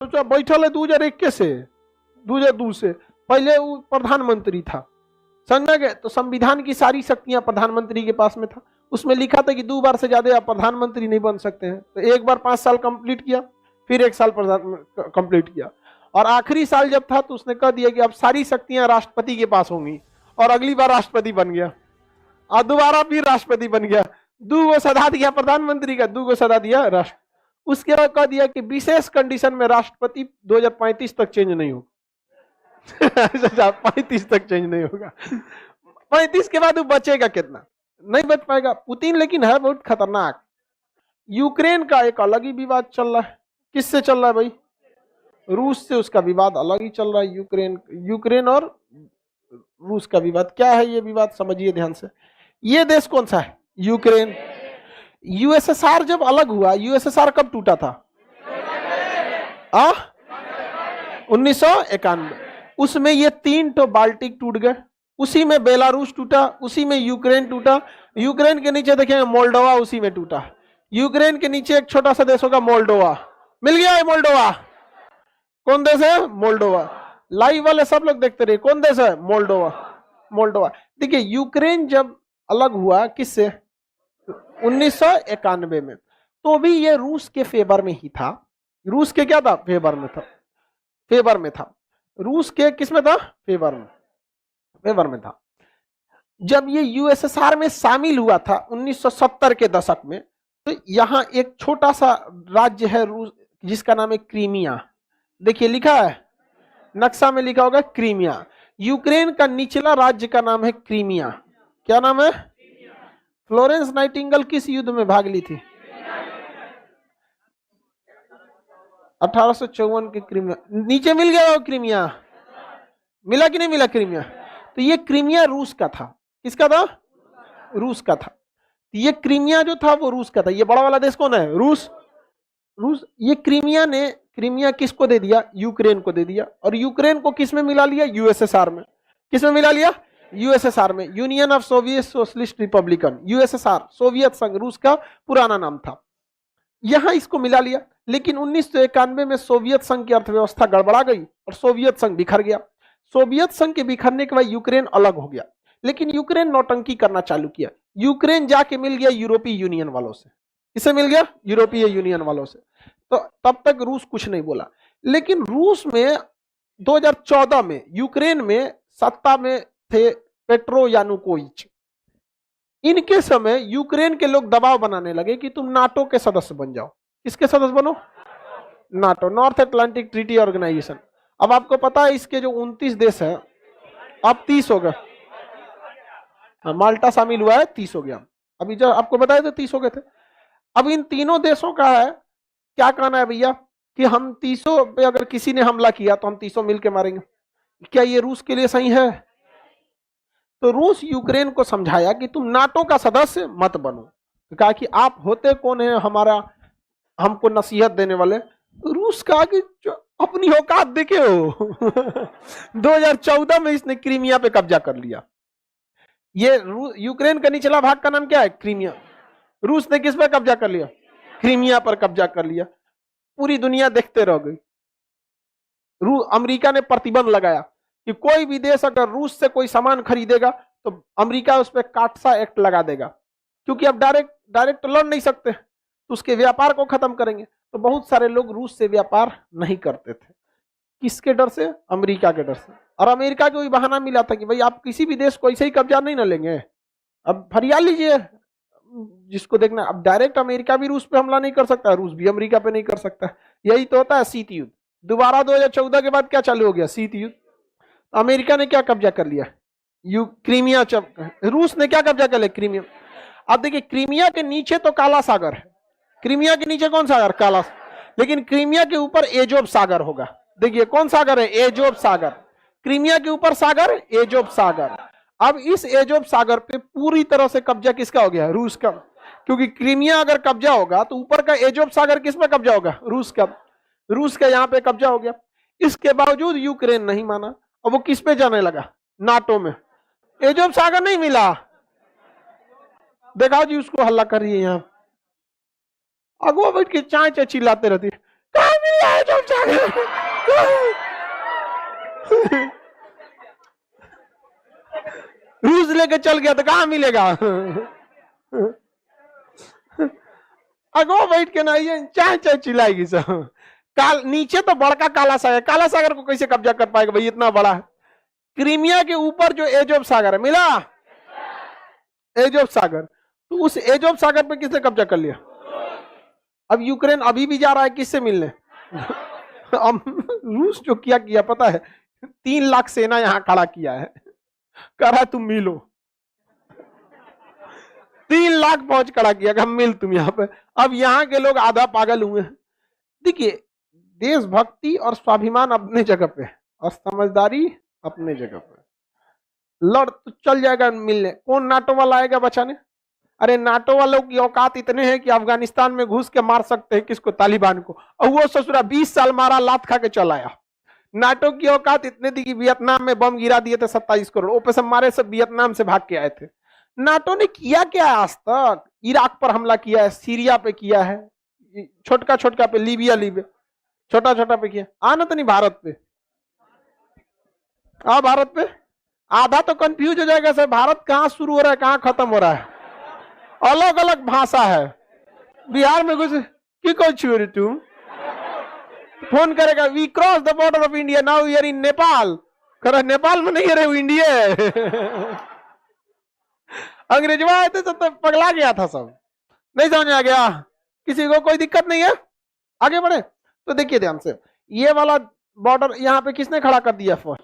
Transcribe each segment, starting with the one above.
सोचा बैठल है 2021 से 2002 से, पहले वो प्रधानमंत्री था, समझ गए। तो संविधान की सारी शक्तियां प्रधानमंत्री के पास में था। उसमें लिखा था कि 2 बार से ज्यादा आप प्रधानमंत्री नहीं बन सकते हैं। तो एक बार 5 साल कंप्लीट किया, फिर 1 साल कंप्लीट किया, और आखिरी साल जब था तो उसने कह दिया कि अब सारी शक्तियां राष्ट्रपति के पास होंगी, और अगली बार राष्ट्रपति बन गया, और दोबारा फिर राष्ट्रपति बन गया। 2 गो सदा दिया प्रधानमंत्री का, 2 गो सदा दिया राष्ट्र। उसके बाद कह दिया कि विशेष कंडीशन में राष्ट्रपति 2035 तक चेंज नहीं होगा। 35 तक चेंज नहीं होगा। 35 के बाद वो बचेगा कितना, नहीं बच पाएगा पुतिन। लेकिन है बहुत खतरनाक। यूक्रेन का एक अलग ही विवाद चल रहा है। किससे चल रहा है भाई? रूस से उसका विवाद अलग ही चल रहा है। यूक्रेन और रूस का विवाद क्या है? ये विवाद समझिए ध्यान से। ये देश कौन सा है? यूक्रेन। यूएसएसआर जब अलग हुआ, यूएसएसआर कब टूटा था? 1991। उसमें ये 3 तो बाल्टिक टूट गए, उसी में बेलारूस टूटा, उसी में यूक्रेन टूटा। यूक्रेन के नीचे देखेंगे मोल्डोवा, उसी में टूटा। यूक्रेन के नीचे एक छोटा सा देश होगा मोल्डोवा, मिल गया है मोल्डोवा। कौन देश है? मोल्डोवा। लाइव वाले सब लोग देखते रहे, कौन देश है? मोल्डोवा। मोल्डोवा। देखिए यूक्रेन जब अलग हुआ किससे? 1991 में, तो भी ये रूस के फेवर में ही था। रूस के क्या था? फेवर में था। फेवर में था। रूस के किस में था? फेवर में। फेवर में था। जब ये यूएसएसआर में शामिल हुआ था 1970 के दशक में, तो यहां एक छोटा सा राज्य है रूस जिसका नाम है क्रीमिया। देखिए लिखा है नक्शा में, लिखा होगा क्रीमिया। यूक्रेन का निचला राज्य का नाम है क्रीमिया। क्या नाम है? फ्लोरेंस नाइटिंगेल किस युद्ध में भाग ली थी? 1854 के क्रीमिया। नीचे मिल गया वो क्रीमिया, मिला कि नहीं मिला क्रीमिया? तो ये क्रीमिया रूस का था। किसका था? रूस का था। ये क्रीमिया जो था वो रूस का था। ये बड़ा वाला देश कौन है? रूस। रूस। ये क्रीमिया किसको दे दिया? यूक्रेन को दे दिया। और यूक्रेन को किस में मिला लिया? यूएसएसआर में। किस में मिला लिया? यूएसएसआर में। Union of Soviet socialist Republican, USSR, Soviet संघ रूस का पुराना नाम था। यहां इसको मिला लिया। लेकिन 1991 में सोवियत संघ की अर्थव्यवस्था गड़बड़ा गई और सोवियत संघ बिखर गया। सोवियत संघ के बिखरने के बाद यूक्रेन अलग हो गया। लेकिन यूक्रेन नौटंकी करना चालू किया। यूक्रेन जाके मिल गया यूरोपीय यूनियन वालों से। किसे मिल गया? यूरोपीय यूनियन वालों से। तो तब तक रूस कुछ नहीं बोला। लेकिन रूस में 2014 में यूक्रेन में सत्ता में थे पेट्रो यानुकोविच। इनके समय यूक्रेन के लोग दबाव बनाने लगे कि तुम नाटो के सदस्य बन जाओ। किसके सदस्य बनो? NATO, North Atlantic Treaty Organisation. अब आपको पता है इसके जो 29 देश हैं अब 30 हो गए। माल्टा शामिल हुआ है, 30 हो गया। अभी जब आपको बताया तो 30 हो गए थे। अब इन तीनों देशों का है क्या कहना है भैया कि हम 30 पे अगर किसी ने हमला किया तो हम 30 मिलके मारेंगे। क्या ये रूस के लिए सही है? तो रूस यूक्रेन को समझाया कि तुम नाटो का सदस्य मत बनो। तो कहा कि आप होते कौन है हमारा हमको नसीहत देने वाले? तो रूस कहा कि अपनी औकात देखे हो। 2014 में इसने क्रीमिया पे कब्जा कर लिया। ये यूक्रेन का निचला भाग का नाम क्या है? क्रीमिया। रूस ने किस पर कब्जा कर लिया? क्रीमिया पर कब्जा कर लिया। पूरी दुनिया देखते रह गई। अमेरिका ने प्रतिबंध लगाया कि कोई भी देश अगर रूस से कोई सामान खरीदेगा तो अमेरिका उस पर काटसा एक्ट लगा देगा, क्योंकि अब डायरेक्ट लड़ नहीं सकते तो उसके व्यापार को खत्म करेंगे। तो बहुत सारे लोग रूस से व्यापार नहीं करते थे। किसके डर से? अमेरिका के डर से। और अमेरिका को भी बहाना मिला था कि भाई आप किसी भी देश को ऐसे ही कब्जा नहीं ना लेंगे, अब फरिया लीजिए जिसको देखना। अब डायरेक्ट अमेरिका भी रूस पे हमला नहीं कर सकता, रूस भी अमेरिका पे नहीं कर सकता। यही तो होता है शीत युद्ध। दोबारा 2014 के बाद क्या चालू हो गया? शीत युद्ध। अमेरिका ने क्या कब्जा कर लिया? क्रीमिया। रूस ने क्या कब्जा कर लिया? क्रीमिया। अब देखिए क्रीमिया के नीचे तो काला सागर है। क्रीमिया के नीचे कौन सागर? काला। लेकिन क्रीमिया के ऊपर एजोब सागर होगा। देखिए कौन सागर है? एजोब सागर। क्रीमिया के ऊपर सागर एजोब सागर। अब इस एजोब सागर पे पूरी तरह से कब्जा किसका हो गया? रूस का। क्योंकि क्रीमिया अगर कब्जा होगा तो ऊपर का एजोब सागर किस पे कब्जा होगा? रूस का। रूस का यहां पे कब्जा हो गया। इसके बावजूद यूक्रेन नहीं माना और वो किस पे जाने लगा? नाटो में। एजोब सागर नहीं मिला। देखा जी उसको हल्ला कर रही है। यहां अगुआ बैठ के चाय चिल्लाते रहती है, कहाँ मिल गया एजोब सागर? रूस लेके चल गया तो कहाँ मिलेगा? अगो बैठ के ना ये चाय चाय चिल्लाएगी सब। नीचे तो बड़का काला सागर को कैसे कब्जा कर पाएगा भाई, इतना बड़ा है। क्रीमिया के ऊपर जो एजोब सागर है, मिला एजोब सागर, तो उस एजोब सागर पे किसने कब्जा कर लिया? अब यूक्रेन अभी भी जा रहा है किससे मिलने? रूस जो किया पता है, 3 लाख सेना यहां खड़ा किया है, कह रहा है तुम मिलो। 3 लाख फौज खड़ा किया कि हम मिल तुम यहाँ पे। अब यहाँ के लोग आधा पागल हुए। देखिए, देशभक्ति और स्वाभिमान अपने जगह पे और समझदारी अपने जगह पे। लड़ तो चल जाएगा मिलने, कौन नाटो वाला आएगा बचाने? अरे नाटो वालों की औकात इतने हैं कि अफगानिस्तान में घुस के मार सकते हैं किसको? तालिबान को। और वो ससुरा 20 साल मारा, लात खा के चल आया। नाटो की औकात इतने थी कि वियतनाम में बम गिरा दिए थे 27 करोड़, ऑपरेशन मारे सब वियतनाम से भाग के आए थे। नाटो ने किया क्या आज तक? इराक पर हमला किया है, सीरिया पे किया है, छोटका पे लीबिया छोटा पे किया। आना तो नहीं भारत पे, भारत पे आधा तो कंफ्यूज हो जाएगा सर, भारत कहां शुरू हो रहा है कहां खत्म हो रहा है, अलग अलग भाषा है। बिहार में कुछ की कोई छुरी तुम फोन करेगा, we cross the border of India, now we are in Nepal. कर नेपाल में नहीं रहे, इंडिया। अंग्रेजवा आए थे सब तो पगला गया था सब, नहीं समझ में आ गया किसी को? कोई दिक्कत नहीं है, आगे बढ़े। तो देखिए ध्यान से, ये वाला बॉर्डर यहाँ पे किसने खड़ा कर दिया फौज?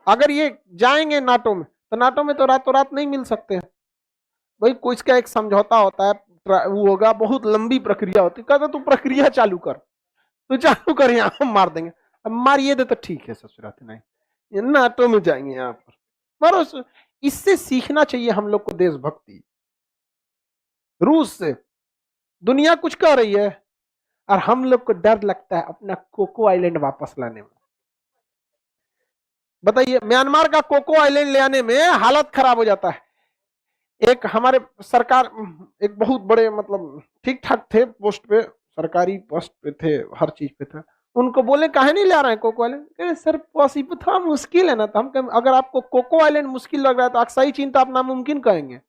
अगर ये जाएंगे नाटो में, तो नाटो में तो रातों रात नहीं मिल सकते हैं भाई, कुछ का एक समझौता होता है, वो होगा, बहुत लंबी प्रक्रिया होती है। कहता तू प्रक्रिया चालू कर, तू चालू कर, यहाँ हम मार देंगे। अब मारिए दे तो ठीक है ससुरात, नहीं नाटो में जाएंगे यहाँ पर मारो। इससे सीखना चाहिए हम लोग को देशभक्ति। रूस से दुनिया कुछ कह रही है और हम लोग को डर लगता है अपना कोको आइलैंड वापस लाने में। बताइए, म्यांमार का कोको आइलैंड ले आने में हालत खराब हो जाता है। एक हमारे सरकार, एक बहुत बड़े मतलब ठीक ठाक थे पोस्ट पे, सरकारी पोस्ट पे थे, हर चीज पे था, उनको बोले काहे नहीं ला रहे हैं कोको आइलैंड? कह सर पॉसिबल थोड़ा मुश्किल है ना। तो हम अगर आपको कोको आइलैंड मुश्किल लग रहा है तो अक्साई चीन तो आप नामुमकिन कहेंगे।